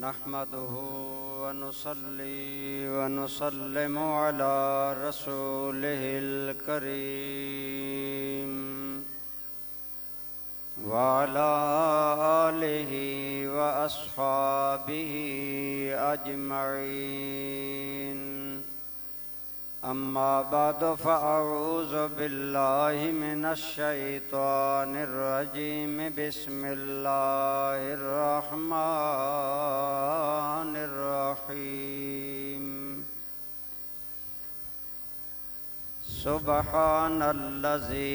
नहमदुहु व नुसल्ली व नुसल्लिमु अला रसूलिहिल करीम व अला आलिहि व अस्हाबिहि अजमईन। अम्मा बअद फ़अऊज़ु बिल्लाहि मिनश शैतानिर रजीम। बिस्मिल्लाहिर रहमानिर रहीम। सुब्हानल्लज़ी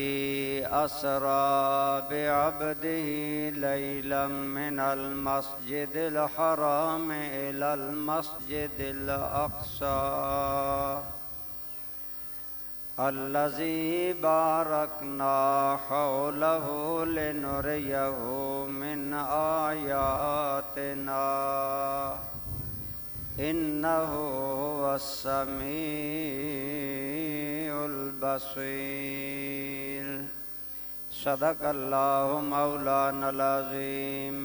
अस्रा बिअब्दिही लैलन मिनल मस्जिदिल हराम इलल मस्जिदिल अक़सा अल्लज़ी बारकना हौलहु लिनुरियहु मिन आयातिना इन्नहु हुवस्समीउल बसीर। सदक़ल्लाहु मौलानल अज़ीम।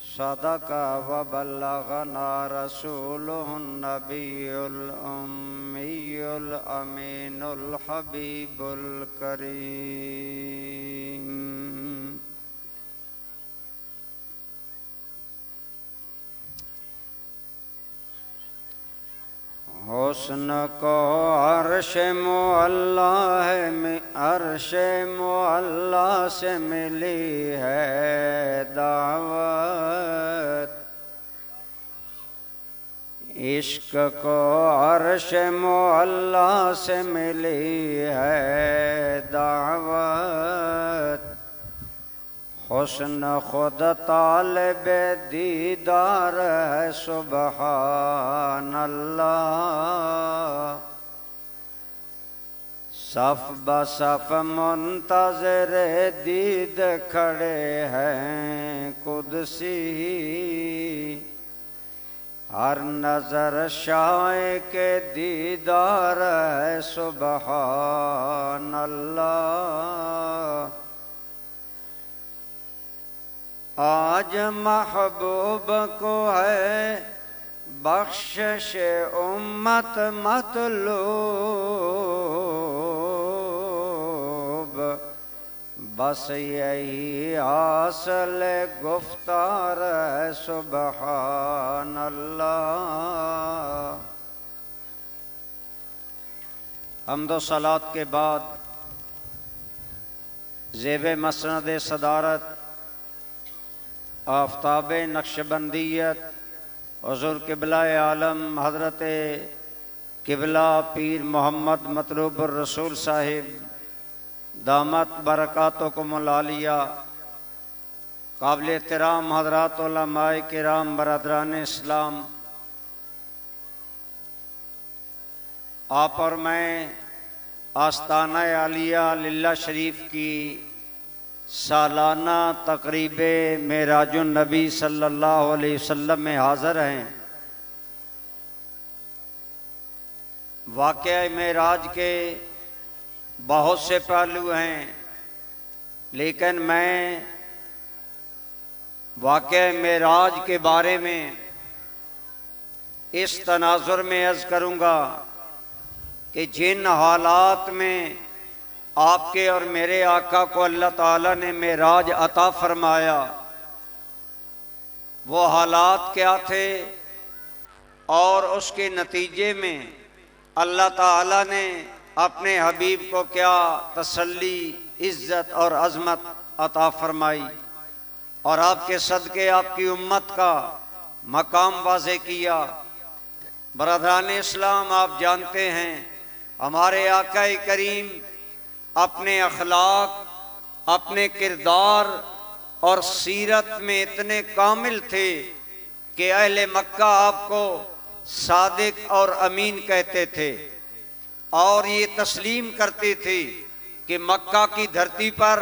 सदका व बल्लगना रसूलुहुन नबियुल उम्मियुल अमीनुल हबीबुल करीम। हुस्न को अर्श मुअल्ला से मिली है दावत। इश्क को अर्श मुअल्ला से मिली है दावत। हुस्न खुद तालिबे दीदार है सुबहानल्लाह। सफ बसफ मुंतज़िरे दीद खड़े हैं कुदसी। हर नजर शाए के दीदार है सुबहानल्लाह। आज महबूब को है बख्शिश उम्मत मतलूब। बस यही हासिल गुफ्तार है सुबहानल्लाह। हम्दो सलात के बाद ज़ेब मसनद सदारत आफ्ताब नक्शबंदियत हुज़ूर क़िबला-ए आलम हज़रत क़िबला पीर मोहम्मद मतलूबुर रसूल साहिब दामत बरकातुकुमुल आलिया, काबिल एहतराम हज़रात उलमाए किराम बरदरान इस्लाम, आप और मैं आस्ताना आलिया लिल्लाह शरीफ की सालाना तकरीबे मेराजुन नबी सल्लल्लाहु अलैहि वसल्लम में हाज़िर हैं। वाक़या मेराज के बहुत से पहलू हैं, लेकिन मैं वाक़या मेराज के बारे में इस तनाजुर में अर्ज़ करूँगा कि जिन हालात में आपके और मेरे आका को अल्लाह ताला ने मेराज अता फरमाया, वो हालात क्या थे और उसके नतीजे में अल्लाह ताला ने अपने हबीब को क्या तसल्ली, इज़्ज़त और अज़मत अता फरमाई और आपके सदक़े आपकी उम्मत का मकाम वाज़े किया। बरदरान इस्लाम, आप जानते हैं हमारे आका करीम अपने अखलाक, अपने किरदार और सीरत में इतने कामिल थे कि अहले मक्का आपको सादिक और अमीन कहते थे और ये तस्लीम करते थे कि मक्का की धरती पर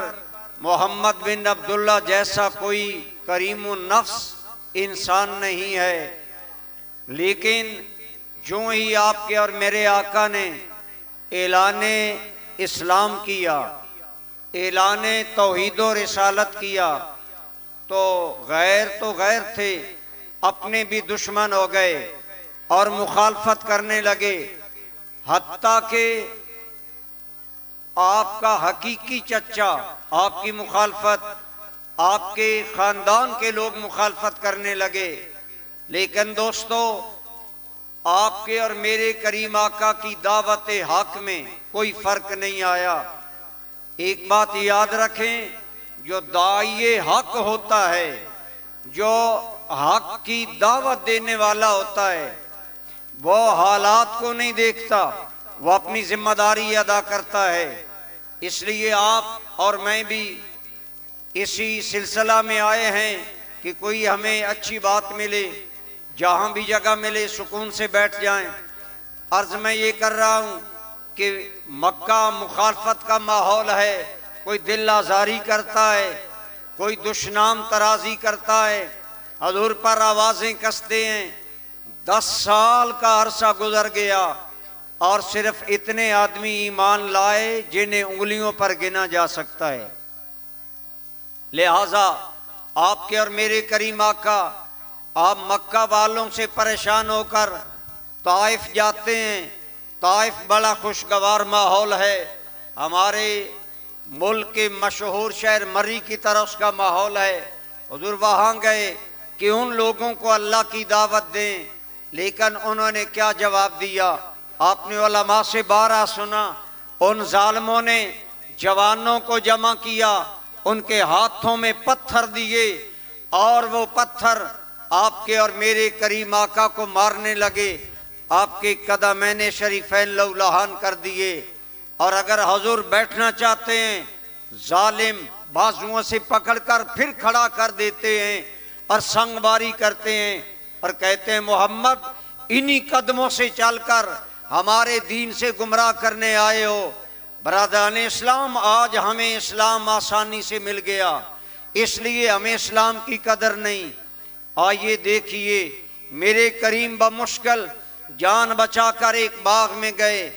मोहम्मद बिन अब्दुल्ला जैसा कोई करीमुन नफ्स इंसान नहीं है। लेकिन जो ही आपके और मेरे आका ने ऐलाने इस्लाम किया, ऐलाने तौहीद और रिसालत किया, तो गैर थे, अपने भी दुश्मन हो गए और मुखालफत करने लगे, हत्ता के आपका हकीकी चचा आपकी मुखालफत, आपके खानदान के लोग मुखालफत करने लगे। लेकिन दोस्तों, आपके और मेरे करीम आका की दावत हक में कोई फर्क नहीं आया। एक बात याद रखें, जो दाई हक होता है, जो हक की दावत देने वाला होता है, वो हालात को नहीं देखता, वो अपनी जिम्मेदारी अदा करता है। इसलिए आप और मैं भी इसी सिलसिला में आए हैं कि कोई हमें अच्छी बात मिले, जहां भी जगह मिले सुकून से बैठ जाएं। अर्ज मैं ये कर रहा हूं कि मक्का मुखालफत का माहौल है, कोई दिल आजारी करता है, कोई दुश्नाम तराजी करता है, हजूर पर आवाजें कसते हैं। 10 साल का अरसा गुजर गया और सिर्फ इतने आदमी ईमान लाए जिन्हें उंगलियों पर गिना जा सकता है। लिहाजा आपके और मेरे करीम आका, आप मक्का वालों से परेशान होकर ताइफ जाते हैं। ताइफ बड़ा खुशगवार माहौल है, हमारे मुल्क के मशहूर शहर मरी की तरह उसका माहौल है। हुजूर वहाँ गए कि उन लोगों को अल्लाह की दावत दें, लेकिन उन्होंने क्या जवाब दिया? आपने उलमा से बारह सुना। उन जालिमों ने जवानों को जमा किया, उनके हाथों में पत्थर दिए और वो पत्थर आपके और मेरे करीम आका को मारने लगे। आपके कदमैन शरीफैन लौलहान कर दिए। और अगर हुजूर बैठना चाहते हैं, जालिम बाजुओं से पकड़कर फिर खड़ा कर देते हैं और संगबारी करते हैं और कहते हैं मोहम्मद इन्हीं कदमों से चलकर हमारे दीन से गुमराह करने आए हो। बरादरान इस्लाम, आज हमें इस्लाम आसानी से मिल गया, इसलिए हमें इस्लाम की कदर नहीं। आइए देखिए, मेरे करीम बमुश्किल जान बचाकर एक बाग में गए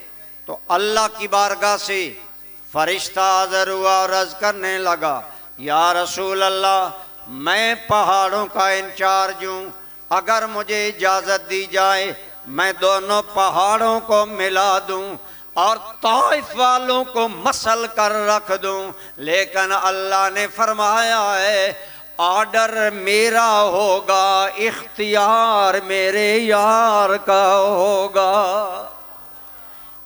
तो अल्लाह की बारगाह से फरिश्ता हाज़िर हुआ और अर्ज करने लगा, या रसूल अल्लाह, मैं पहाड़ों का इंचार्ज हूँ, अगर मुझे इजाज़त दी जाए मैं दोनों पहाड़ों को मिला दूँ और ताइफ वालों को मसल कर रख दूँ। लेकिन अल्लाह ने फरमाया है ऑर्डर मेरा होगा, इख्तियार मेरे यार का होगा।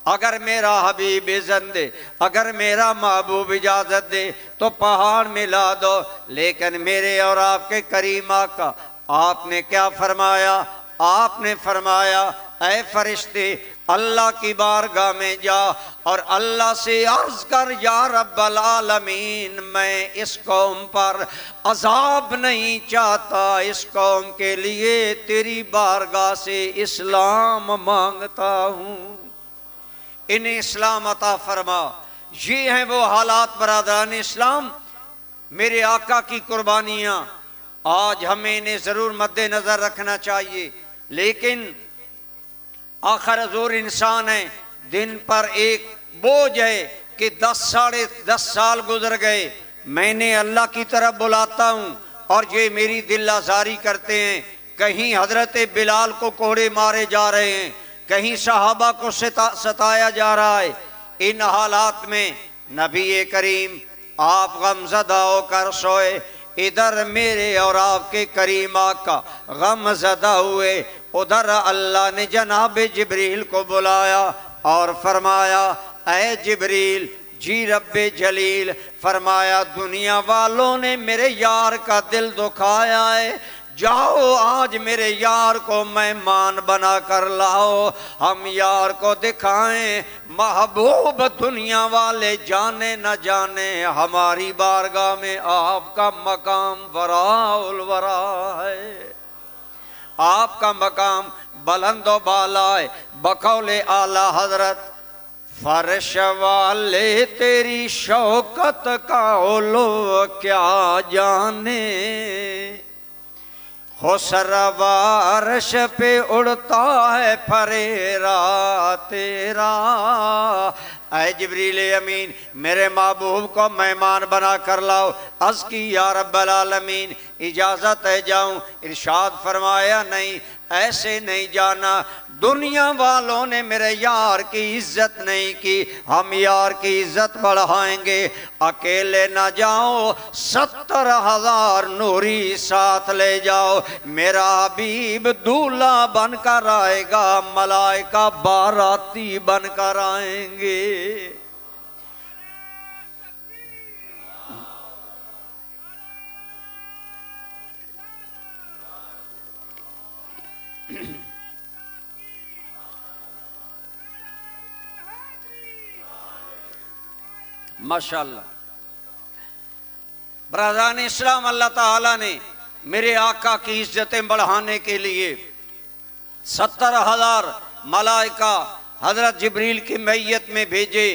अगर मेरा हबीब इज़्ज़त दे, अगर मेरा महबूब इजाज़त दे तो पहाड़ मिला दो। लेकिन मेरे और आपके करीम आका, आपने क्या फरमाया? आपने फरमाया ऐ फरिश्ते अल्लाह की बारगाह में जा और अल्लाह से अर्ज कर, या रब्बल आलमीन, मैं इस कौम पर अजाब नहीं चाहता, इस कौम के लिए तेरी बारगाह से इस्लाम मांगता हूँ, इन्हें इस्लाम अता फरमा। ये हैं वो हालात बरादरान इस्लाम, मेरे आका की कुर्बानियाँ। आज हमें इन्हें ज़रूर मद्देनज़र रखना चाहिए। लेकिन आखिर हजूर इंसान है, दिन पर एक बोझ है कि 10 साढ़े 10 साल गुजर गए, मैंने अल्लाह की तरफ बुलाता हूँ और ये मेरी दिल आज़ारी करते हैं। कहीं हजरत बिलाल को कोड़े मारे जा रहे हैं, कहीं सहाबा को सताया जा रहा है। इन हालात में नबी करीम आप गमज़दा होकर सोए, इधर मेरे और आपके करीम आका गमज़दा हुए। उधर अल्लाह ने जनाब जिब्रील को बुलाया और फरमाया, ऐ जिब्रील, जी रब्बे जलील, फरमाया दुनिया वालों ने मेरे यार का दिल दुखाया है, जाओ आज मेरे यार को मेहमान बना कर लाओ, हम यार को दिखाएं। महबूब दुनिया वाले जाने न जाने हमारी बारगाह में आपका मकाम वराउल वरा है, आपका मकाम बुलंदो बाला है। बकौले आला हजरत फर्श वाले तेरी शौकत का ओलो क्या जाने, खुसरवा अर्श पे उड़ता है फरेरा तेरा, ऐ जिब्रील अमीन मेरे महबूब को मेहमान बना कर लाओ। अर्ज की या रब्बल आलमीन इजाज़त है जाऊं? इरशाद फरमाया नहीं, ऐसे नहीं जाना। दुनिया वालों ने मेरे यार की इज्जत नहीं की, हम यार की इज्जत बढ़ाएंगे। अकेले ना जाओ, 70,000 नूरी साथ ले जाओ। मेरा हबीब दूल्हा बनकर आएगा, मलाइका बाराती बनकर आएंगे। माशाअल्लाह। बरादरान इस्लाम, अल्लाह ताला ने मेरे आका की इज्जतें बढ़ाने के लिए 70,000 मलाइका हजरत जिब्रील की मैयत में भेजे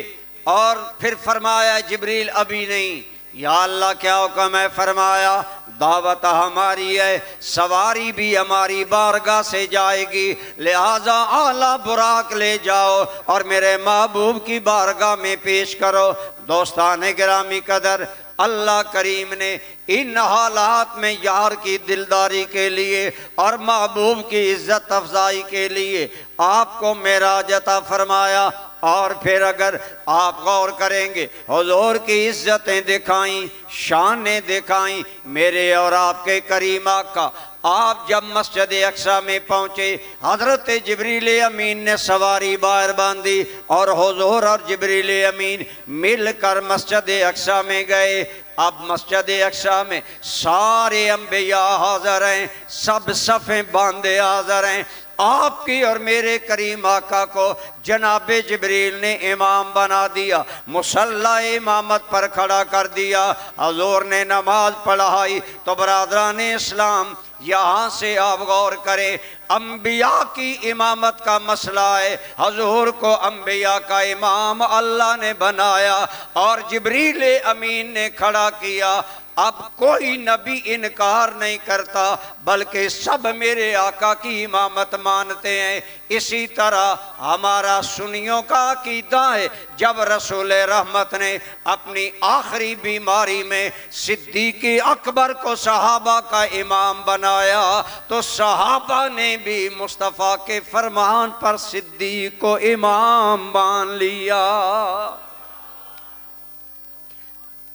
और फिर फरमाया जिब्रील अभी नहीं। या अल्लाह क्या हुक्म है? फरमाया दावत हमारी है, सवारी भी हमारी बारगाह से जाएगी, लिहाजा आला बुराक ले जाओ और मेरे महबूब की बारगाह में पेश करो। दोस्ताने गिरामी कदर, अल्लाह करीम ने इन हालात में यार की दिलदारी के लिए और महबूब की इज्जत अफजाई के लिए आपको मेराज अता फरमाया। और फिर अगर आप गौर करेंगे, हुजूर की इज्जतें दिखाई, शानें दिखाई मेरे और आपके करीम आका। आप जब मस्जिद अक्सा में पहुंचे, हजरत जिब्रील अमीन ने सवारी बाहर बांधी और हुजूर और जिब्रील अमीन मिलकर मस्जिद अक्सा में गए। अब मस्जिद अक्सा में सारे अंबिया हाजिर हैं, सब सफ़ें बांधे हाजिर हैं। आपकी और मेरे करीम आका को जनाबे जिब्रील ने इमाम बना दिया, मुसल्ला इमामत पर खड़ा कर दिया, हुजूर ने नमाज पढ़ाई। तो बरादरान इस्लाम, यहाँ से आप गौर करें, अंबिया की इमामत का मसला है। हुजूर को अंबिया का इमाम अल्लाह ने बनाया और जिब्रील अमीन ने खड़ा किया। अब कोई नबी इनकार नहीं करता, बल्कि सब मेरे आका की इमामत मानते हैं। इसी तरह हमारा सुन्नियों का अकीदा है, जब रसूल रहमत ने अपनी आखिरी बीमारी में सिद्दीक़ अकबर को सहाबा का इमाम बनाया, तो सहाबा ने भी मुस्तफ़ा के फरमान पर सिद्दीक़ को इमाम मान लिया।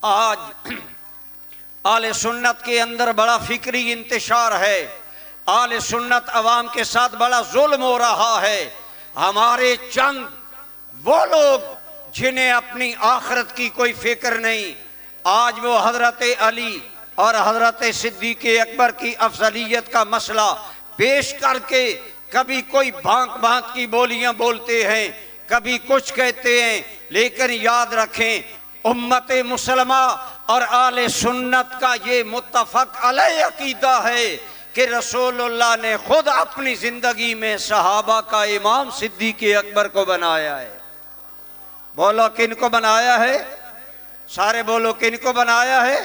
आज आले सुन्नत के अंदर बड़ा फिक्री इंतशार है, आले सुन्नत अवाम के साथ बड़ा जुल्म हो रहा है। हमारे चंद वो लोग जिन्हें अपनी आखिरत की कोई फिक्र नहीं, आज वो हजरत अली और हजरत सिद्दीक़ अकबर की अफजलियत का मसला पेश करके कभी कोई भांत भांत की बोलियां बोलते हैं, कभी कुछ कहते हैं। लेकिन याद रखें, उम्मत मुसलमा और आले सुन्नत का ये मुत्तफक अलैह अकीदा है कि रसूलुल्लाह ने खुद अपनी जिंदगी में सहाबा का इमाम सिद्दीक़ अकबर को बनाया है। बोलो किन को बनाया है? सारे बोलो किन को बनाया है?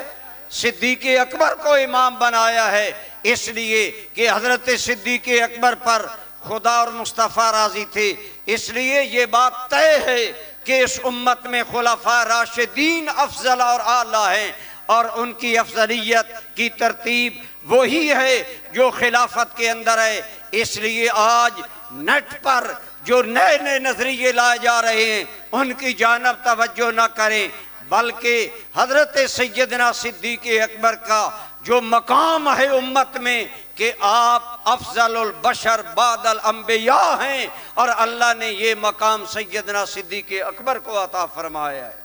सिद्दीक़ अकबर को इमाम बनाया है, इसलिए कि हजरत सिद्दीक़ अकबर पर खुदा और मुस्तफ़ा राजी थे। इसलिए ये बात तय है कि इस उम्मत में खुलफा राशिदीन अफजल और आला हैं और उनकी अफजलियत की तरतीब वही है जो खिलाफत के अंदर है। इसलिए आज नेट पर जो नए नए नजरिए लाए जा रहे हैं उनकी जानब तवज्जो न करें, बल्कि हजरत सैयदना सिद्दीक़ अकबर का जो मकाम है उम्मत में कि आप अफजलुल बशर बादल अंबिया हैं और अल्लाह ने ये मकाम सैयदना सिद्दीक़ अकबर को अता फरमाया है।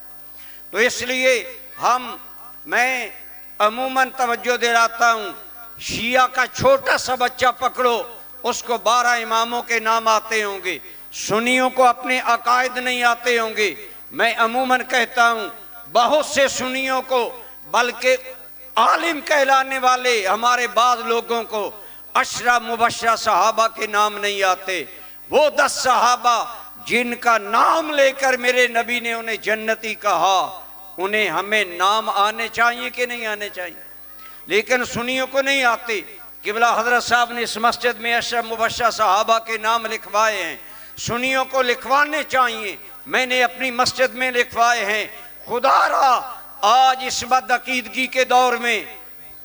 तो इसलिए मैं अमूमन तवज्जो दिलाता हूँ, शिया का छोटा सा बच्चा पकड़ो, उसको 12 इमामों के नाम आते होंगे, सुन्नियों को अपने अकायद नहीं आते होंगे। मैं अमूमन कहता हूँ बहुत से सुन्नियों को, बल्कि आलिम कहलाने वाले हमारे बाद लोगों को अशरा मुबशरा सहाबा के नाम नहीं आते। वो 10 सहाबा जिनका नाम लेकर मेरे नबी ने उन्हें जन्नती कहा, उन्हें हमें नाम आने चाहिए कि नहीं आने चाहिए? लेकिन सुन्नियों को नहीं आते। किबला हजरत साहब ने इस मस्जिद में अशरा मुबशरा सहाबा के नाम लिखवाए हैं, सुन्नियों को लिखवाने चाहिए। मैंने अपनी मस्जिद में लिखवाए हैं। खुदारा आज इस बदअकीदगी के दौर में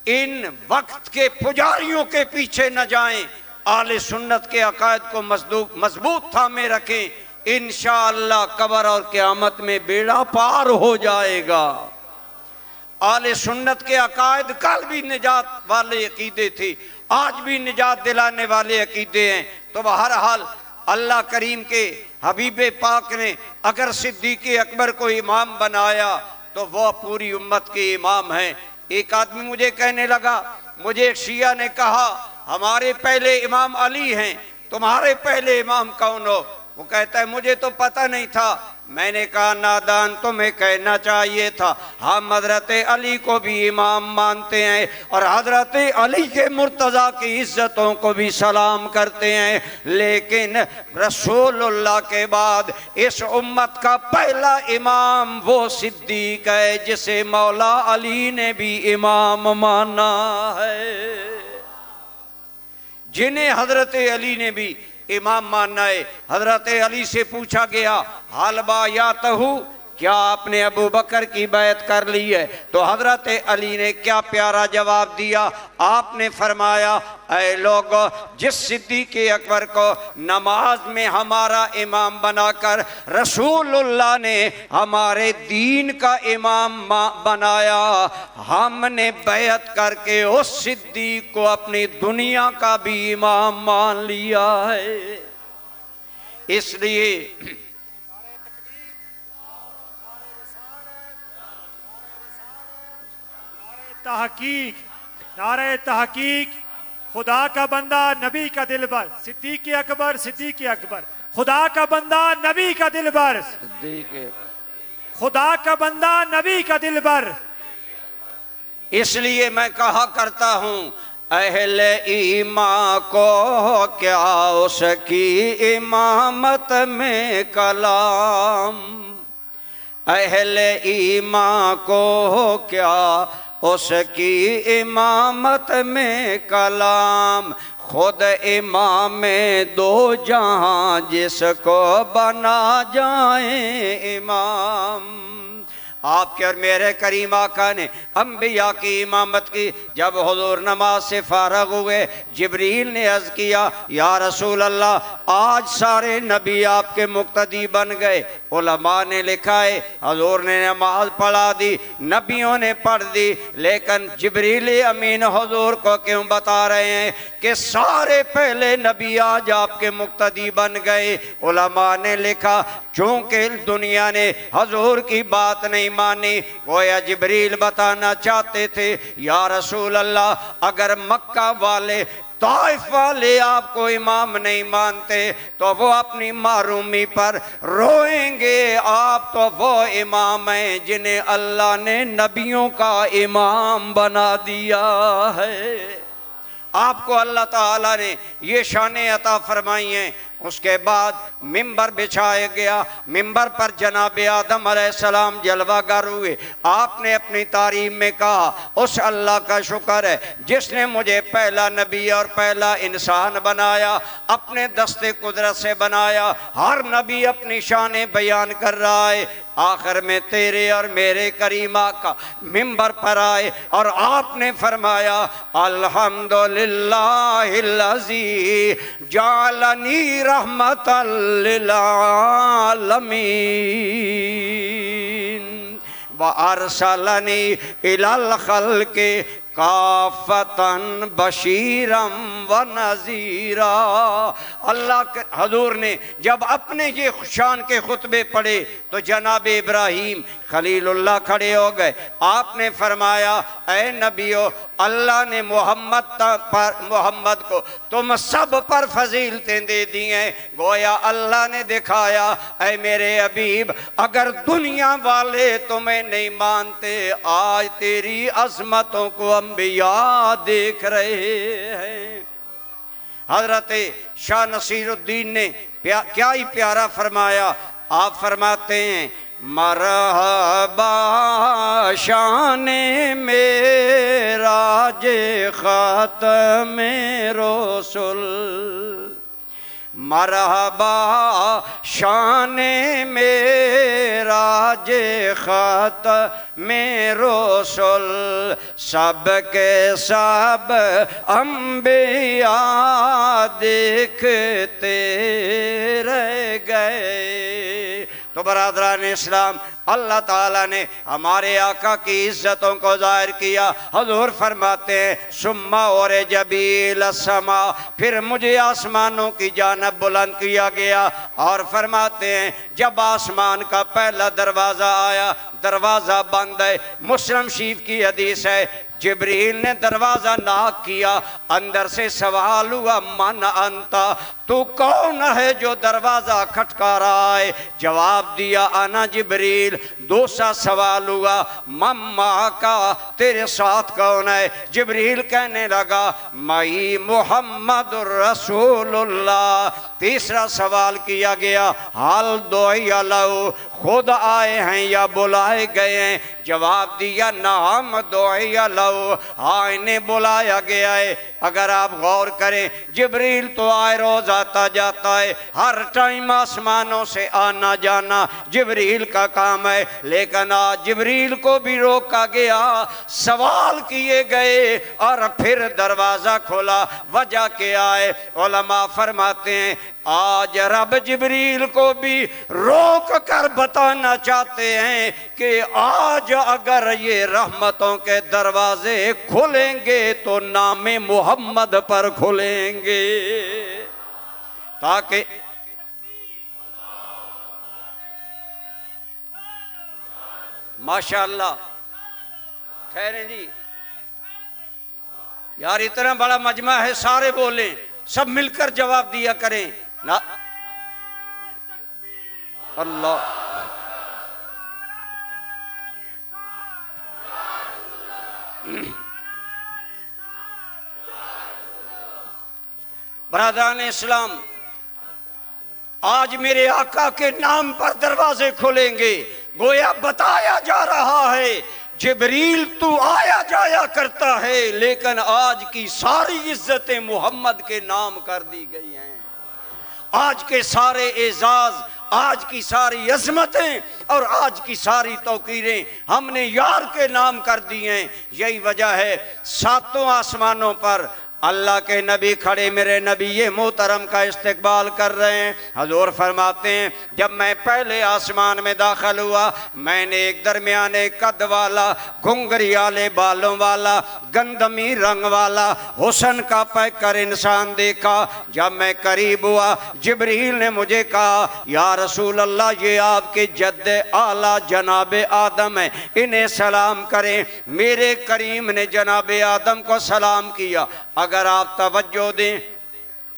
इन वक्त के पुजारियों के पीछे न जाएं, आले सुन्नत के अकायद को मजबूत थामे रखें। इंशाअल्लाह कब्र और क़यामत में बेड़ा पार हो जाएगा। आले सुन्नत के अकायद कल भी निजात वाले अकीदे थे, आज भी निजात दिलाने वाले अकीदे हैं। तो बहरहाल अल्लाह करीम के हबीब पाक ने अगर सिद्दीक़ अकबर को इमाम बनाया तो वह पूरी उम्मत के इमाम हैं। एक आदमी मुझे कहने लगा, मुझे एक शिया ने कहा हमारे पहले इमाम अली हैं, तुम्हारे पहले इमाम कौन हो? वो कहता है मुझे तो पता नहीं था। मैंने कहा नादान, तुम्हें कहना चाहिए था। हम हजरत अली को भी इमाम मानते हैं और हजरत अली के मुर्तज़ा की इज्जतों को भी सलाम करते हैं, लेकिन रसूलुल्लाह के बाद इस उम्मत का पहला इमाम वो सिद्दीक है जिसे मौला अली ने भी इमाम माना है, जिन्हें हजरत अली ने भी इमाम मानना है। हजरत अली से पूछा गया हालबा या तहु, क्या आपने अबू बकर की बैत कर ली है? तो हजरत अली ने क्या प्यारा जवाब दिया। आपने फरमाया, ऐ लोगो, जिस सिद्दीक़ अकबर को नमाज में हमारा इमाम बनाकर रसूलुल्लाह ने हमारे दीन का इमाम बनाया, हमने बैत करके उस सिद्दीक़ को अपनी दुनिया का भी इमाम मान लिया है। इसलिए तहकीक, नारे तहकीक, खुदा का बंदा नबी का दिलबर, सिद्दीक़ अकबर, सिद्दीक़ अकबर, खुदा का बंदा नबी का दिलबर, खुदा का बंदा नबी का दिलबर। इसलिए मैं कहा करता हूँ, अहले ईमान को क्या उसकी इमामत में कलाम, अहले ईमान को क्या उसकी इमामत में कलाम, खुद इमाम दो जहां जिसको बना जाए इमाम। आपके और मेरे करीम आका ने अम्बिया की इमामत की। जब हुजूर नमाज से फारग हुए, जिब्रील ने अर्ज किया, या रसूल अल्लाह, आज सारे नबी आपके मुक्तदी बन गए। उलमा ने लिखा है हुजूर ने नमाज पढ़ा दी, नबियों ने पढ़ दी, लेकिन जिब्रील अमीन हुजूर को क्यों बता रहे हैं कि सारे पहले नबी आज आपके मुक्तदी बन गए? उलमा ने लिखा चूंकि दुनिया ने हुजूर की बात नहीं मानी, गोया जिब्रील बताना चाहते थे, या रसूल अल्लाह, अगर मक्का वाले ताइफ वाले आपको इमाम नहीं मानते तो वो अपनी मारूमी पर रोएंगे। आप तो वो इमाम हैं जिन्हें अल्लाह ने नबियों का इमाम बना दिया है। आपको अल्लाह ताला ने ये शाने अता फरमाई हैं। उसके बाद मिंबर बिछाया गया, मिंबर पर जनाब आदम अलैहिस्सलाम जलवागर हुए। आपने अपनी तारीफ में कहा, उस अल्लाह का शुक्र है जिसने मुझे पहला नबी और पहला इंसान बनाया, अपने दस्ते कुदरत से बनाया। हर नबी अपनी शान बयान कर रहा है। आखिर में तेरे और मेरे करीमा का मिंबर पर आए और आपने फरमाया, अल्हम्दुलिल्लाहिल्लज़ी जालनी रहमतल लिल आलमीन व अरसलनी इलल खल्क़ि काफ़तन बशीरम व नज़ीरा। अल्लाह के हजूर ने जब अपने ये शान के खुतबे पढ़े तो जनाब इब्राहीम खलीलुल्लाह खड़े हो गए। आपने फरमाया, ऐ नबियो, अल्लाह ने मोहम्मद को तुम सब पर फजीलतें दे दी हैं। गोया अल्लाह ने दिखाया, ऐ मेरे हबीब, अगर दुनिया वाले तुम्हें नहीं मानते, आज तेरी अज़मतों को अंबिया देख रहे हैं। हजरत शाह नसीरुद्दीन ने क्या ही प्यारा फरमाया। आप फरमाते हैं, मरहबा शाने मेरा जे ख़ातमे रसूल मरहबा शाने मेरा जे खत में रसूल सब के सब अंबिया देखते रह गए। तो बरादरान इस्लाम, अल्लाह ताला ने हमारे आका की इज्जतों को जाहिर किया। हुजूर फरमाते हैं सुम्मा और जबील समा, फिर मुझे आसमानों की जानब बुलंद किया गया और फरमाते हैं जब आसमान का पहला दरवाज़ा आया, दरवाज़ा बंद है। मुस्लिम शरीफ की हदीस है, जिब्रील ने दरवाज़ा नाक किया, अंदर से सवाल हुआ मन अंता, तू कौन है जो दरवाज़ा खटका रहा है? जवाब दिया आना जिब्रील। दूसरा सवाल हुआ मम्मा का, तेरे साथ कौन है? जिब्रील कहने लगा मई मुहम्मदुर रसूलुल्लाह। तीसरा सवाल किया गया हाल दोया लो, खुद आए हैं या बुलाए गए हैं? जवाब दिया नाम दोया लो, हाँ इन्हें बुलाया गया है। अगर आप गौर करें, जिब्रील तो आए रोज आता जाता है, हर टाइम आसमानों से आना जाना जिब्रील का काम है, लेकिन आज जिब्रील को भी रोका गया, सवाल किए गए और फिर दरवाजा खोला। वजह क्या है? उलमा फरमाते हैं आज रब जिब्रील को भी रोक कर बताना चाहते हैं कि आज अगर ये रहमतों के दरवाजे खुलेंगे तो नामे मोहम्मद पर खुलेंगे, ताकि माशाअल्लाह। ठहरें जी यार, इतना बड़ा मजमा है, सारे बोलें, सब मिलकर जवाब दिया करें ना। अल्लाह बरादरान इस्लाम, आज मेरे आका के नाम पर दरवाजे खुलेंगे। गोया बताया जा रहा है जिब्रील तू आया जाया करता है, लेकिन आज की सारी इज्जतें मोहम्मद के नाम कर दी गई हैं। आज के सारे एजाज, आज की सारी अजमतें और आज की सारी तौकीरें हमने यार के नाम कर दी हैं। यही वजह है सातों आसमानों पर अल्लाह के नबी खड़े मेरे नबी ये मोहतरम का इस्तकबाल कर रहे हैं। हुजूर फरमाते हैं जब मैं पहले आसमान में दाखिल हुआ, मैंने एक दरमियाने कद वाला, घुंघरियाले बालों वाला, गंदमी रंग वाला, हुस्न का पैकर इंसान देखा। जब मैं करीब हुआ, जिब्रील ने मुझे कहा या रसूल अल्लाह, ये आपके जद्दे आला जनाबे आदम है, इन्हें सलाम करें। मेरे करीम ने जनाबे आदम को सलाम किया। अगर आप तवज्जो दें,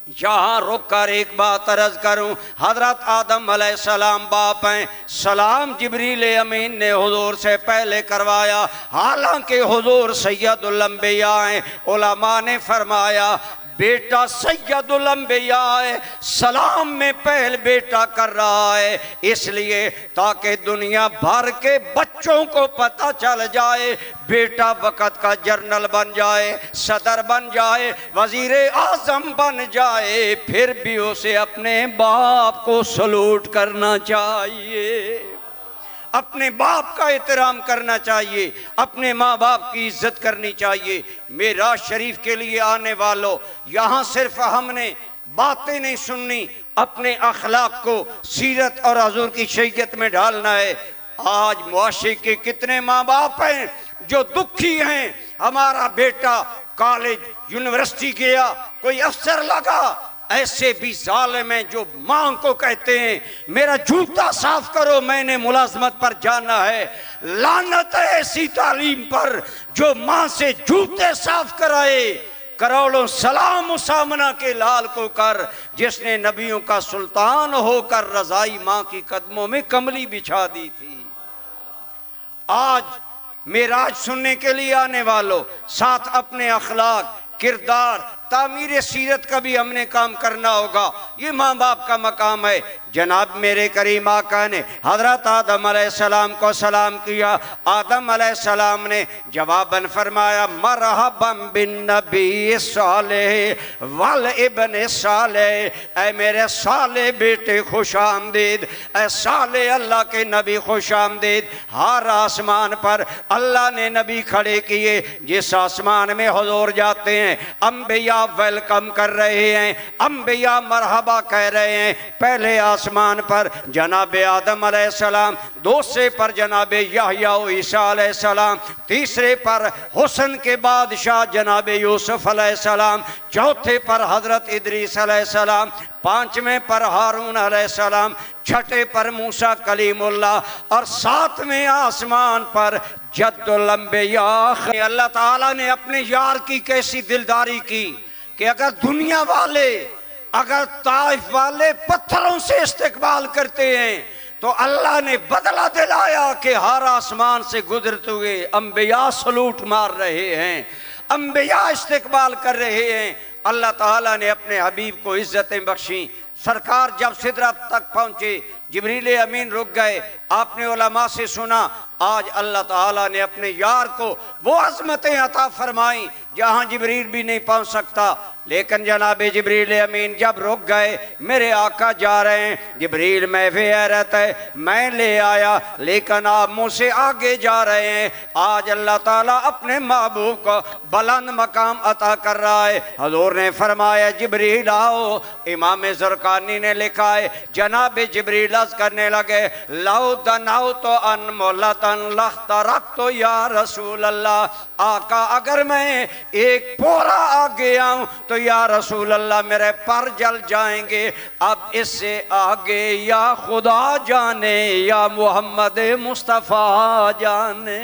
यहाँ रुक कर एक बात अर्ज करूं, हजरत आदम अलैहिस्सलाम बाप हैं, सलाम जिब्रील अमीन ने हुजूर से पहले करवाया, हालांकि हुजूर सैयदुल अंबिया हैं। उलमा ने फरमाया बेटा सैयदुल अंबिया है, सलाम में पहल बेटा कर रहा है, इसलिए ताकि दुनिया भर के बच्चों को पता चल जाए बेटा वक़्त का जर्नल बन जाए, सदर बन जाए, वजीर आजम बन जाए, फिर भी उसे अपने बाप को सलूट करना चाहिए, अपने बाप का एहतराम करना चाहिए, अपने माँ बाप की इज्जत करनी चाहिए। मेराज शरीफ के लिए आने वालों, यहाँ सिर्फ हमने बातें नहीं सुननी, अपने अखलाक को सीरत और हुजूर की शरीयत में ढालना है। आज मुआशरे के कितने माँ बाप हैं जो दुखी हैं, हमारा बेटा कॉलेज यूनिवर्सिटी गया, कोई अफसर लगा। ऐसे भी जालिम हैं जो मां को कहते हैं मेरा जूता साफ करो, मैंने मुलाजमत पर जाना है। लानत है ऐसी तालीम पर जो मां से जूते साफ कराए। करोड़ों सलाम उस आमना के लाल को कर जिसने नबियों का सुल्तान होकर रजाई मां की कदमों में कमली बिछा दी थी। आज मेराज सुनने के लिए आने वालों, साथ अपने अखलाक, किरदार, तामीर सीरत का भी हमने काम करना होगा। ये माँ बाप का मकाम है। जनाब मेरे करीम आका ने हजरत आदम अलैहिस्सलाम को सलाम किया। आदम अलैहिस्सलाम ने जवाबन फरमाया मरहबम बिन नबी सालेह वल इब्न सालेह, ऐ मेरे साले बेटे खुश आमदीद, ऐ साले अल्लाह के नबी खुश आमदीद। हर आसमान पर अल्लाह ने नबी खड़े किए। जिस आसमान में हुजूर जाते हैं अंबिया वेलकम कर रहे हैं, अंबिया मरहबा कह रहे हैं। पहले आसमान पर जनाब आदम अलैहिस्सलाम, दूसरे पर जनाब यहया ईसा अलैहिस्सलाम, तीसरे पर हुस्न के बादशाह जनाब यूसुफ अलैहिस्सलाम, चौथे पर हजरत इदरीस अलैहिस्सलाम, पांचवें पर हारून अलैहिस्सलाम, छठे पर मूसा कलीमुल्लाह और सातवें आसमान पर जद्दुल अंबिया। अल्लाह ताला ने अपने यार की कैसी दिलदारी की कि अगर दुनिया वाले, अगर ताइफ वाले पत्थरों से इस्तेकबाल करते हैं तो अल्लाह ने बदला दिलाया कि हर आसमान से गुजरते हुए अंबिया सलूट मार रहे हैं, अंबिया इस्तेकबाल कर रहे हैं। अल्लाह ताला ने अपने हबीब को इज्जतें बख्शी। सरकार जब सिदरत तक पहुंचे जिब्रील अमीन रुक गए। आपने उलमा से सुना आज अल्लाह ताला ने अपने यार को वो अज़मतें अता फरमाई जहां जिब्रील भी नहीं पहुंच सकता। लेकिन जनाब जिब्रील अमीन जब रुक गए, मेरे आका जा रहे हैं, जिब्रील महफ़े हैरत है, मैं ले आया, लेकिन आप मुझसे आगे जा रहे हैं। आज अल्लाह ताला अपने महबूब को बुलंद मकाम अता कर रहा है। हुज़ूर ने फरमाया जिब्रील आओ। इमाम ज़रक़ानी ने लिखा है जनाब जिब्रील अर्ज़ करने लगे लाउ दनाउ तो अनमोलतन लख्तरक तो या रसूल अल्लाह, आका अगर मैं एक पोरा आगे आऊं तो या रसूल अल्लाह मेरे पर जल जाएंगे। अब इससे आगे या खुदा जाने या मोहम्मद मुस्तफ़ा जाने।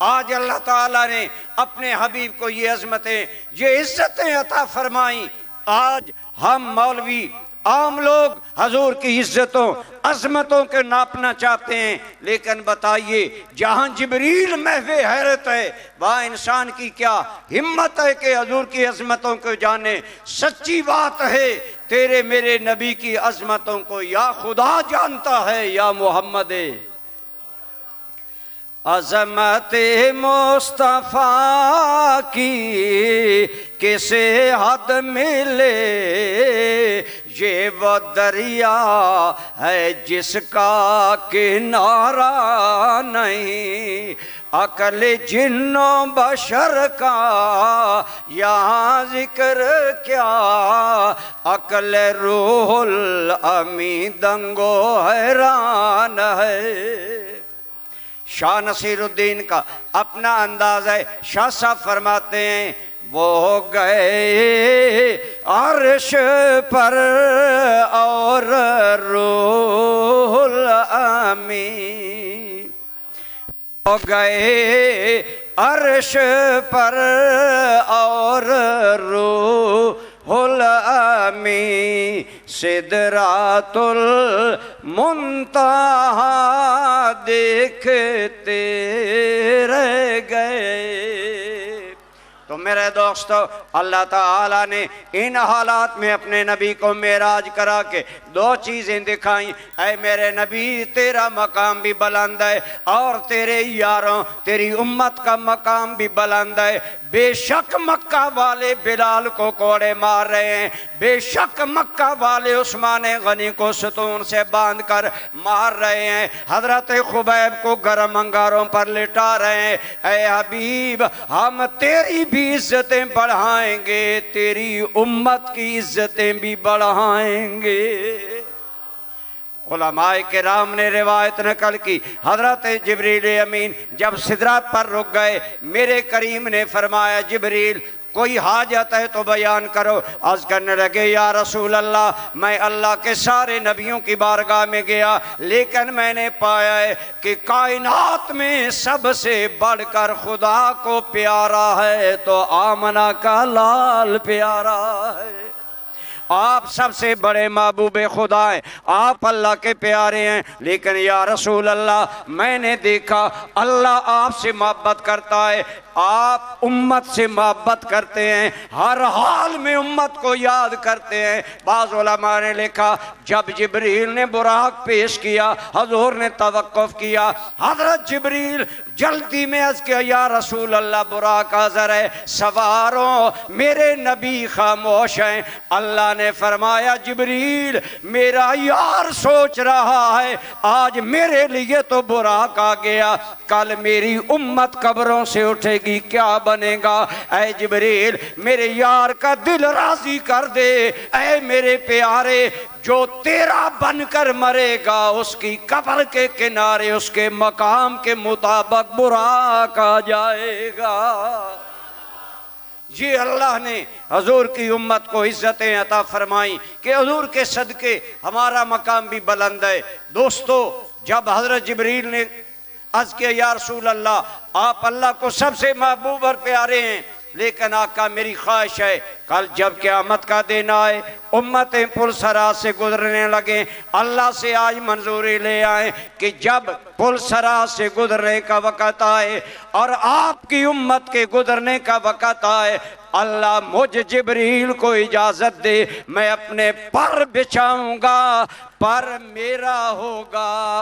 आज अल्लाह ताला ने अपने हबीब को ये अज़मतें, ये इज्जतें अता फरमाई। आज हम मौलवी आम लोग हजूर की इज्जतों अजमतों के नापना चाहते हैं, लेकिन बताइए जहां जिब्रील महवे हैरत है वहां इंसान की क्या हिम्मत है कि हजूर की अजमतों को जाने। सच्ची बात है तेरे मेरे नबी की अजमतों को या खुदा जानता है या मोहम्मद। अज़मत मुस्तफ़ा की किसे हद मिले, ये वो दरिया है जिसका किनारा नहीं। अकल जिन्नो बशर का यहाँ जिक्र क्या, अकल रूहुल अमी दंगो हैरान है। शाह नसीरुद्दीन का अपना अंदाज है। शाह साहब फरमाते हैं वो गए अर्श पर और रूहुल अमी, वो गए अर्श पर और रूहुल अमी, सिदरातुल मुंतहा देखते रह गए। तो मेरे दोस्तों अल्लाह ताला ने इन हालात में अपने नबी को मेराज करा के दो चीज़ें दिखाई। ऐ मेरे नबी तेरा मकाम भी बुलंद है और तेरे यारों तेरी उम्मत का मकाम भी बुलंद है। बेशक मक्का वाले बिलाल को कोड़े मार रहे हैं, बेशक मक्का वाले उस्मान गनी को सतून से बांध कर मार रहे हैं, हजरत खुबैब को गर्म अंगारों पर लिटा रहे हैं। ऐ हबीब हम तेरी भी इज्जतें बढ़ाएंगे, तेरी उम्मत की इज्जतें भी बढ़ाएंगे। उलमाए किराम ने रिवायत नकल की हजरत जिब्रील अमीन जब सिदरत पर रुक गए, मेरे करीम ने फरमाया जिब्रील कोई हाजत है तो बयान करो। अर्ज करने लगे या रसूल अल्लाह मैं अल्लाह के सारे नबियों की बारगाह में गया, लेकिन मैंने पाया है कि कायनात में सबसे बढ़कर खुदा को प्यारा है तो आमना का लाल प्यारा है। आप सबसे बड़े महबूबे खुदा हैं, आप अल्लाह के प्यारे हैं, लेकिन या रसूल अल्लाह मैंने देखा अल्लाह आपसे मोहब्बत करता है, आप उम्मत से मोहब्बत करते हैं, हर हाल में उम्मत को याद करते हैं। बाज़ उलमा ने लिखा जब जिब्रील ने बुराक पेश किया, हजूर ने तवक्कुफ किया, हजरत जिब्रील जल्दी में अर्ज़ किया या रसूल अल्लाह बुराक हाज़िर है, सवारों मेरे नबी खामोश हैं। अल्लाह ने फरमाया जिब्रील मेरा यार सोच रहा है, आज मेरे लिए तो बुराक आ गया, कल मेरी उम्मत कब्रों से उठेगी, क्या बनेगा? ऐ जिब्रील मेरे यार का दिल राजी कर दे। ऐ मेरे प्यारे जो तेरा बनकर मरेगा उसकी कब्र के किनारे उसके मकाम के मुताबिक बुराक आ जाएगा। ये अल्लाह ने हजूर की उम्मत को इज्जतें अता फरमाई कि हजूर के सदके हमारा मकाम भी बुलंद है। दोस्तों जब हजरत जिब्रील ने अर्ज़ किया या रसूल अल्लाह आप अल्लाह को सबसे महबूब और प्यारे हैं, लेकिन आका मेरी ख्वाहिश है कल जब क़यामत का दिन आए उम्मतें पुल सरात से गुजरने लगे, अल्लाह से आज मंजूरी ले आए कि जब पुल सरात से गुजरने का वक़्त आए और आपकी उम्मत के गुजरने का वक़्त आए, अल्लाह मुझ जिब्रील को इजाज़त दे, मैं अपने पर बिछाऊंगा, पर मेरा होगा,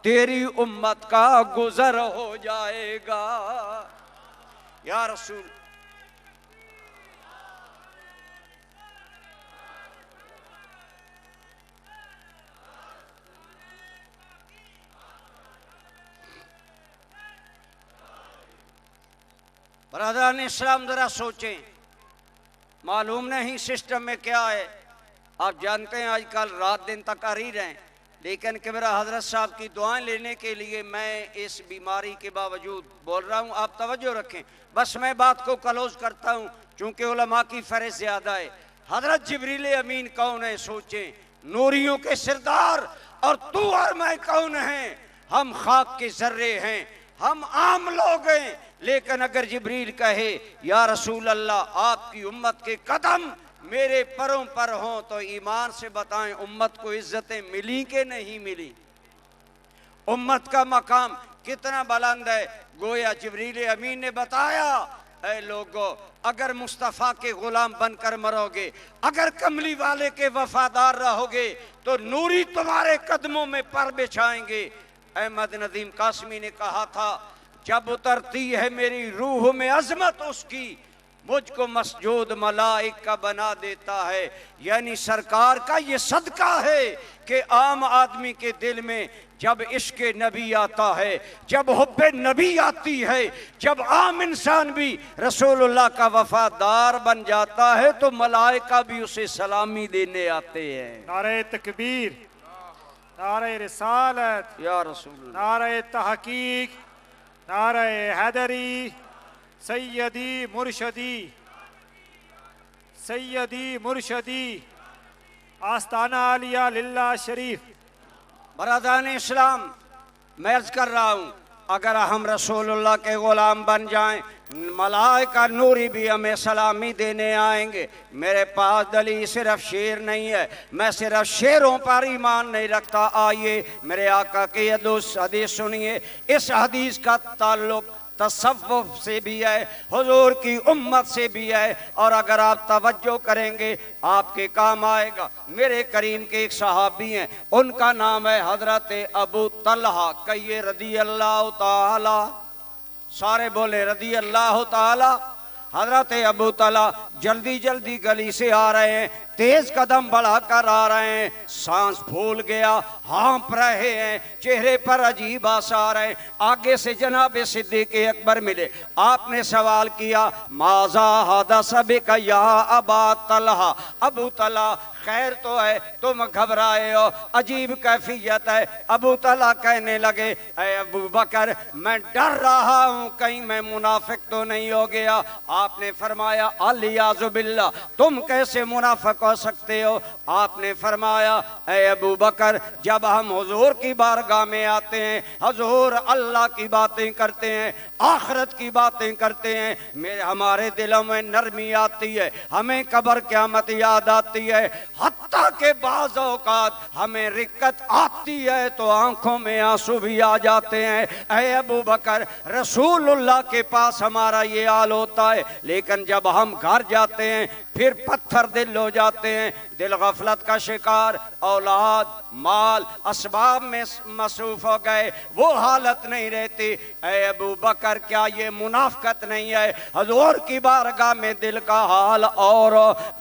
तेरी उम्मत का गुजर हो जाएगा। या रसूल बरादरान इस्लाम जरा सोचें, मालूम नहीं सिस्टम में क्या है। आप जानते हैं आजकल रात दिन तकारीर हैं, लेकिन किबरा हजरत साहब की दुआएं लेने के लिए मैं इस बीमारी के बावजूद बोल रहा हूँ, आप तवज्जो रखें। बस मैं बात को क्लोज करता हूँ चूँकि उलमा की फहरिस्त ज़्यादा है। हजरत जिब्रील अमीन कौन है? सोचें, नूरियों के सरदार, और तू और मैं कौन हैं? हम खाक के जर्रे हैं, हम आम लोग हैं, लेकिन अगर जिब्रील कहे या रसूल अल्लाह आपकी उम्मत के कदम मेरे परों पर हों तो ईमान से बताएं उम्मत को इज्जतें मिली कि नहीं मिली? उम्मत का मकाम कितना बुलंद है। गोया जिब्रील अमीन ने बताया ऐ लोगों अगर मुस्तफ़ा के गुलाम बनकर मरोगे, अगर कमली वाले के वफादार रहोगे तो नूरी तुम्हारे कदमों में पर बिछाएंगे। अहमद नदीम कासमी ने कहा था जब उतरती है मेरी रूह में अजमत उसकी, मुझको मसजूद मलाइका बना देता है। यानी सरकार का ये सदका है कि आम आदमी के दिल में जब इश्क नबी आता है, जब हुब्बे नबी आती है, जब आम इंसान भी रसूलुल्लाह का वफादार बन जाता है तो मलाइका भी उसे सलामी देने आते हैं। नारे तकबीर, नारे रिसालत या रसूल, नारे तहकीक, नारे हैदरी, सैयदी मुर्शदी, सैयदी मुर्शदी, आस्ताना आलिया लिल्लाह शरीफ। बरादान इस्लाम मैं अर्ज कर रहा हूँ अगर हम रसूलुल्लाह के गुलाम बन जाएं मलाइका नूरी भी हमें सलामी देने आएंगे। मेरे पास दलील सिर्फ शेर नहीं है, मैं सिर्फ शेरों पर ईमान नहीं रखता। आइए मेरे आका की हदीस सुनिए। इस हदीस का ताल्लुक तसव्वुफ से भी है, हुजूर की उम्मत से भी है, और अगर आप तवज्जो करेंगे आपके काम आएगा। मेरे करीम के एक सहाबी हैं, उनका नाम है हजरत अबू तलहा। कहिए रदी अल्लाह ताला, सारे बोले रदी अल्लाह ताला। हजरत अबू तलहा जल्दी जल्दी गली से आ रहे हैं, तेज कदम बढ़ाकर आ रहे हैं, सांस फूल गया, हाँप रहे हैं, चेहरे पर अजीब आसार हैं। आगे से जनाब सिद्दीक़ अकबर मिले, आपने सवाल किया माजा हादस बिका या अबा तलहा। अबू तलहा खैर तो है, तुम घबराए हो, अजीब कैफियत है। अबू तलहा कहने लगे ऐ अबू बकर मैं डर रहा हूँ कहीं मैं मुनाफिक तो नहीं हो गया। आपने फरमाया अलियाज़ु बिल्लाह, तुम कैसे मुनाफिक हो सकते हो? आपने फरमाया ऐ अबू बकर जब हम हुजूर की बारगाह में आते हैं, हुजूर अल्लाह की बातें करते हैं, आखिरत की बातें करते हैं, मेरे हमारे दिलों में नरमी आती है, हमें कब्र क़यामत याद आती है। हत्ता अल्लाह के बाज़ औक़ात हमें रिक्कत आती है तो आंखों में आंसू भी आ जाते हैं। ऐ अबू बकर, रसूलुल्लाह के पास हमारा ये हाल होता है, लेकिन जब हम घर जाते हैं फिर पत्थर दिल हो जाते हैं। दिल गफलत का शिकार, औलाद, माल, असबाब में मसरूफ हो गए, वो हालत नहीं रहती। ऐ अबू बकर, क्या ये मुनाफकत नहीं है? हजूर की बारगाह में दिल का हाल और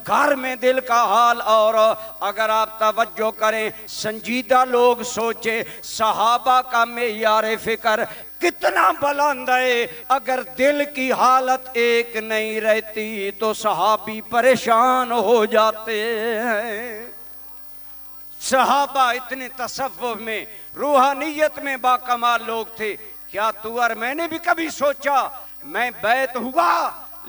घर में दिल का हाल और। अगर आप तवज्जो करें, संजीदा लोग सोचे, सहाबा का मेयार फिक्र कितना बुलंद है। अगर दिल की हालत एक नहीं रहती तो सहाबी परेशान हो जाते हैं। सहाबा इतने तसव्वुफ में, रूहानियत में बाकमाल लोग थे। क्या तू और मैंने भी कभी सोचा, मैं बैत हुआ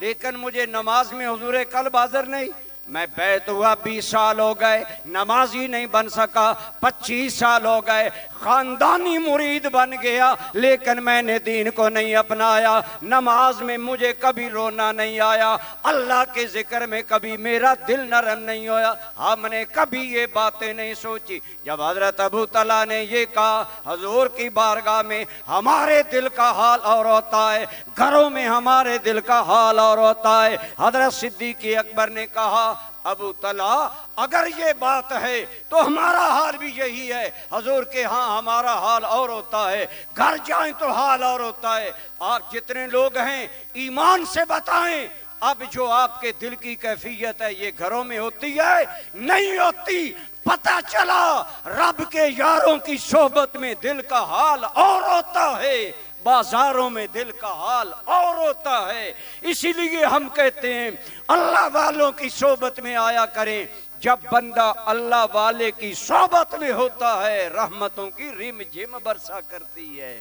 लेकिन मुझे नमाज में हुजूर कल्ब हाज़िर नहीं। मैं बैत हुआ 20 साल हो गए, नमाजी नहीं बन सका। 25 साल हो गए, खानदानी मुरीद बन गया, लेकिन मैंने दीन को नहीं अपनाया। नमाज में मुझे कभी रोना नहीं आया, अल्लाह के जिक्र में कभी मेरा दिल नरम नहीं होया। हमने कभी ये बातें नहीं सोची। जब हजरत अबू तला ने ये कहा, हजूर की बारगाह में हमारे दिल का हाल और होता है, घरों में हमारे दिल का हाल और होता है। हजरत सिद्दीक़ अकबर ने कहा, अबू तला, अगर ये बात है तो हमारा हाल भी यही है। हजूर के हाँ हमारा हाल और होता है, घर जाएं तो हाल और होता है। आप जितने लोग हैं ईमान से बताएं, अब जो आपके दिल की कैफियत है ये घरों में होती है? नहीं होती। पता चला रब के यारों की सोहबत में दिल का हाल और होता है, बाजारों में दिल का हाल और होता है। इसीलिए हम कहते हैं अल्लाह वालों की सोहबत में आया करें। जब बंदा अल्लाह वाले की सोहबत में होता है, रहमतों की रिम झिम बरसा करती है,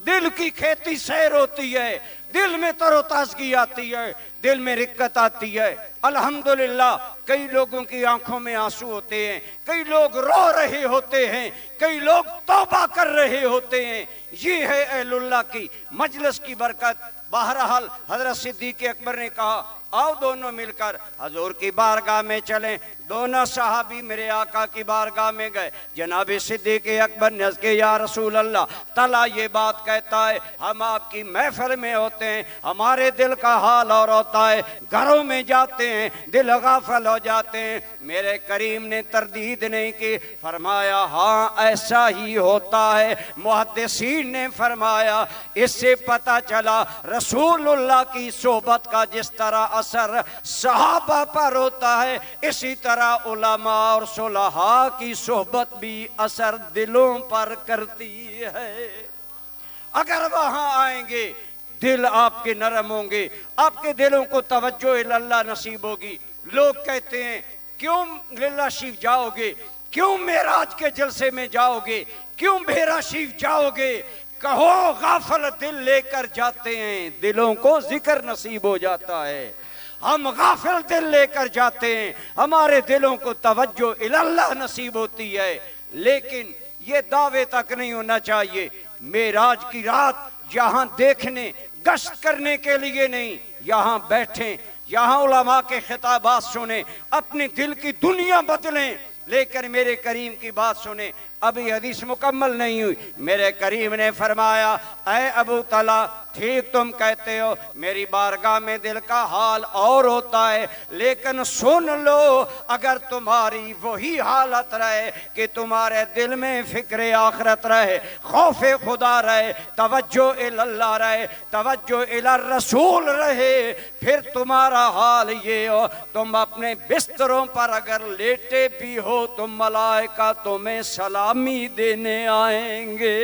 दिल की खेती सैर होती है, दिल में तरोताजगी आती है, दिल में रिक्कत आती है। अल्हम्दुलिल्लाह, कई लोगों की आंखों में आंसू होते हैं, कई लोग रो रहे होते हैं, कई लोग तौबा कर रहे होते हैं। ये है अहलुल्लाह की मजलिस की बरकत। बहरहाल हजरत सिद्दीक़ अकबर ने कहा, आओ दोनों मिलकर हजूर की बारगाह में चलें। दोनों सहाबी मेरे आका की बारगाह में गए। जनाब सिद्दीक़ अकबर ने अर्ज़ किया, या रसूल अल्लाह, तला ये बात कहता है हम आपकी महफिल में होते हैं, हमारे दिल का हाल और होता है, घरों में जाते हैं दिल गाफिल हो जाते हैं। मेरे करीम ने तरदीद नहीं की, फरमाया हाँ ऐसा ही होता है। मुहद्दिसीन ने फरमाया इससे पता चला रसूलुल्लाह की सोहबत का जिस तरह असर सहाबा पर होता है, इसी तरह उलमा और सुलहा की सोहबत भी असर दिलों पर करती है। अगर वहां आएंगे दिल आपके नरम होंगे, आपके दिलों को तवज्जो इल्लल्लाह नसीब होगी। लोग कहते हैं क्यों लिल्लाह शरीफ जाओगे, क्यों मेराज के जलसे में जाओगे, क्यों भेरा शरीफ जाओगे? कहो गाफल दिल लेकर जाते हैं, दिलों को जिक्र नसीब हो जाता है। हम गाफिल दिल लेकर जाते हैं, हमारे दिलों को तवज्जो इल्लल्लाह नसीब होती है। लेकिन ये दावे तक नहीं होना चाहिए। मेराज की रात यहाँ देखने गश्त करने के लिए नहीं, यहाँ बैठें, यहाँ उलमा के खिताबात सुने, अपने दिल की दुनिया बदलें, लेकर मेरे करीम की बात सुने। अभी हदीस मुकम्मल नहीं हुई। मेरे करीम ने फरमाया, ऐ अबू तला, ठीक तुम कहते हो, मेरी बारगाह में दिल का हाल और होता है, लेकिन सुन लो, अगर तुम्हारी वही हालत रहे कि तुम्हारे दिल में फिक्र आखरत रहे, खौफ खुदा रहे, तवज्जो इल्लल्लाह रहे, तवज्जो इला रसूल रहे, फिर तुम्हारा हाल ये हो, तुम अपने बिस्तरों पर अगर लेटे भी हो तो मलाइका तुम्हें सलामी देने आएंगे,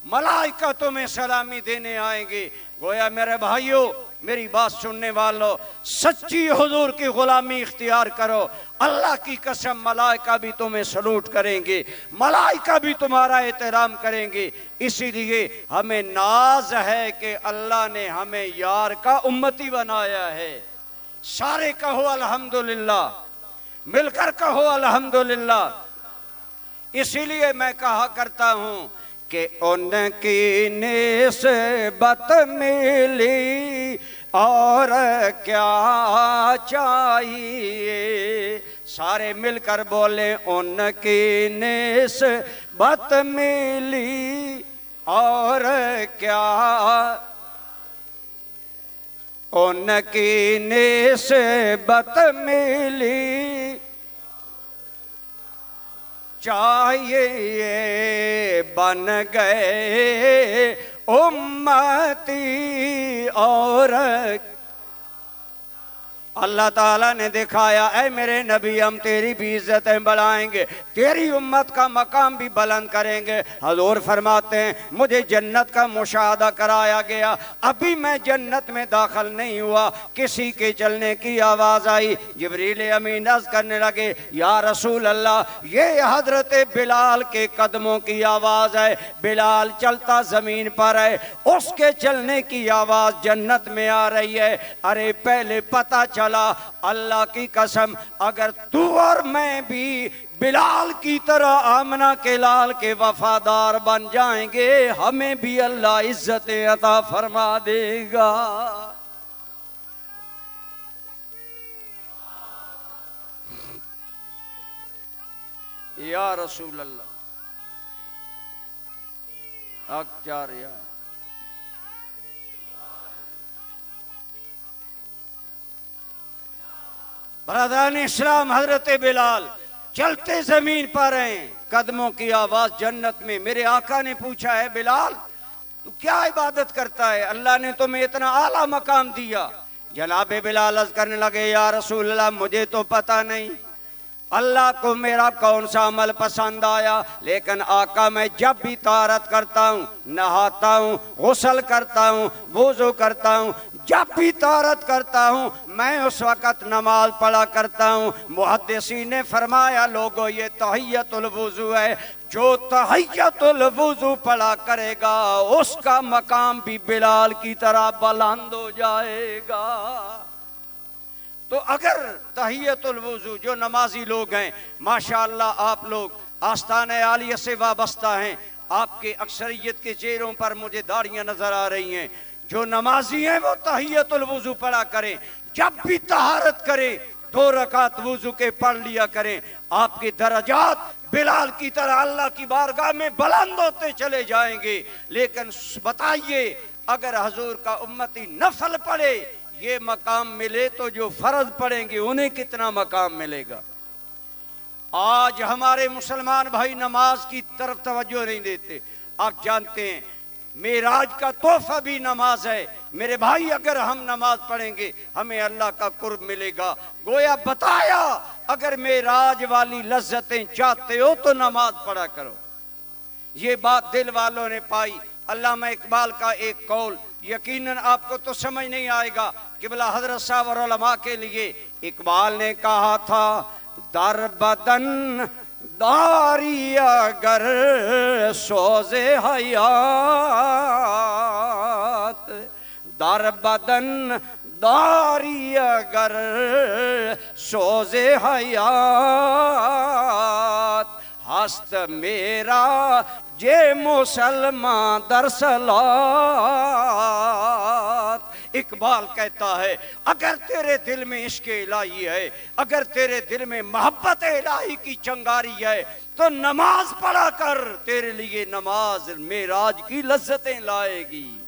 मलाइका तुम्हें सलामी देने आएंगे। गोया मेरे भाइयों, मेरी बात सुनने वालों, सच्ची हुजूर की गुलामी इख्तियार करो। अल्लाह की कसम, मलाइका भी तुम्हें सलूट करेंगे, मलाइका भी तुम्हारा एहतराम करेंगे। इसीलिए हमें नाज है कि अल्लाह ने हमें यार का उम्मती बनाया है। सारे कहो अल्हम्दुलिल्लाह, मिलकर कहो अल्हम्दुलिल्लाह। इसीलिए मैं कहा करता हूँ कि उनकी निस्बत मिली और क्या चाहिए। सारे मिलकर बोले उनकी निस्बत मिली और क्या, उनकी निस्बत मिली चाहिए, बन गए उम्मती। और अल्लाह ताला ने दिखाया, ऐ मेरे नबी हम तेरी भी इज्जतें बढ़ाएंगे, तेरी उम्मत का मकाम भी बुलंद करेंगे। हजूर फरमाते हैं मुझे जन्नत का मुशाहदा कराया गया, अभी मैं जन्नत में दाखिल नहीं हुआ, किसी के चलने की आवाज़ आई। जिब्रील अमीन अर्ज़ करने लगे, या रसूल अल्लाह ये हजरत बिलाल के कदमों की आवाज़ है, बिलाल चलता ज़मीन पर है, उसके चलने की आवाज़ जन्नत में आ रही है। अरे पहले पता चला, अल्लाह की कसम अगर तू और मैं भी बिलाल की तरह आमना के लाल के वफादार बन जाएंगे, हमें भी अल्लाह इज्जतें अता फरमा देगा। या रसूल अल्लाह अख्तियार बरादरान इस्लाम, हजरत बिलाल चलते जमीन पर हैं, कदमों की आवाज जन्नत में। मेरे आका ने पूछा, है बिलाल तू क्या इबादत करता है, अल्लाह ने तुम्हें इतना आला मकाम दिया। जनाब बिलाल अर्ज़ करने लगे, या रसूल अल्लाह मुझे तो पता नहीं अल्लाह को मेरा कौन सा अमल पसंद आया, लेकिन आका मैं जब भी तारत करता हूँ, नहाता हूँ, गुस्ल करता हूँ, वुज़ू करता हूँ, जब भी तारत करता हूँ मैं उस वक़्त नमाज पढ़ा करता हूँ। मुहद्दिसीन ने फरमाया, लोगों ये तहियतुल वुज़ू है, जो तहियतुल वुज़ू पढ़ा करेगा उसका मकाम भी बिलाल की तरह बुलंद हो जाएगा। तो अगर तहियतुल वुज़ू जो नमाजी लोग हैं, माशाअल्लाह आप लोग आस्ताने आलिया से वाबस्ता हैं, आपके अक्सरियत के चेहरों पर मुझे दाढ़ियाँ नजर आ रही हैं। जो नमाजी हैं वो तहियतुल वुज़ू पढ़ा करें, जब भी तहारत करें 2 रकात वुज़ू के पढ़ लिया करें, आपके दर्जात बिलाल की तरह अल्लाह की बारगाह में बुलंद होते चले जाएंगे। लेकिन बताइए अगर हजूर का उम्मती नफल पढ़े ये मकाम मिले तो जो फर्ज पढ़ेंगे उन्हें कितना मकाम मिलेगा। आज हमारे मुसलमान भाई नमाज की तरफ तवज्जो नहीं देते। आप जानते हैं मेराज का तोहफा भी नमाज है। मेरे भाई अगर हम नमाज पढ़ेंगे हमें अल्लाह का कुर्ब मिलेगा। गोया बताया अगर मेराज वाली लज्जतें चाहते हो तो नमाज पढ़ा करो। ये बात दिल वालों ने पाई। अल्लामा इकबाल का एक कौल यकीनन आपको तो समझ नहीं आएगा, किबला हजरत साहब और उलमा के लिए। इकबाल ने कहा था, दर बदन दारी अगर सोज़े हयात, दर बदन दारी अगर सोज़े हयात, हस्त मेरा जे मुसलमान दरसलात। इकबाल कहता है अगर तेरे दिल में इश्क इलाही है, अगर तेरे दिल में मोहब्बत इलाही की चंगारी है तो नमाज पढ़ा कर। तेरे लिए नमाज मेराज की लज्जतें लाएगी,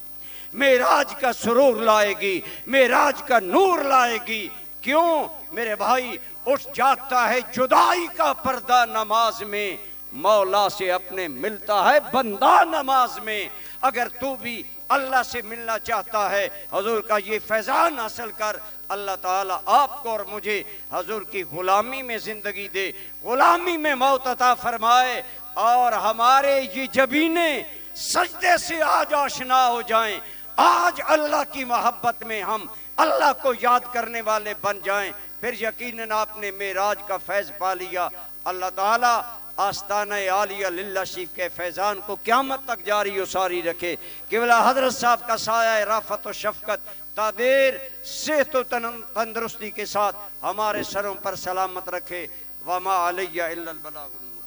मेराज का सुरूर लाएगी, मेराज का नूर लाएगी। क्यों मेरे भाई, उठ जाता है जुदाई का पर्दा नमाज में, मौला से अपने मिलता है बंदा नमाज में। अगर तू भी अल्लाह से मिलना चाहता है, हजूर का ये फैजान हासिल कर। अल्लाह ताला आपको और मुझे हजूर की गुलामी में जिंदगी दे, गुलामी में मौत अता फरमाए और हमारे ये जबीने सजदे से आज आशना हो जाएं। आज अल्लाह की मोहब्बत में हम अल्लाह को याद करने वाले बन जाएं, फिर यकीनन आपने मेराज का फैज़ पा लिया। अल्लाह ताला आस्ताना आलिया लिल्ला शरीफ के फैज़ान को क़यामत तक जारी और सारी रखे। केवला हजरत साहब का साया राफत और शफकत तादेर सेहत और तंदुरुस्ती के साथ हमारे सरों पर सलामत रखे। वमा अलैया इल्लल बलागुल मुबीन।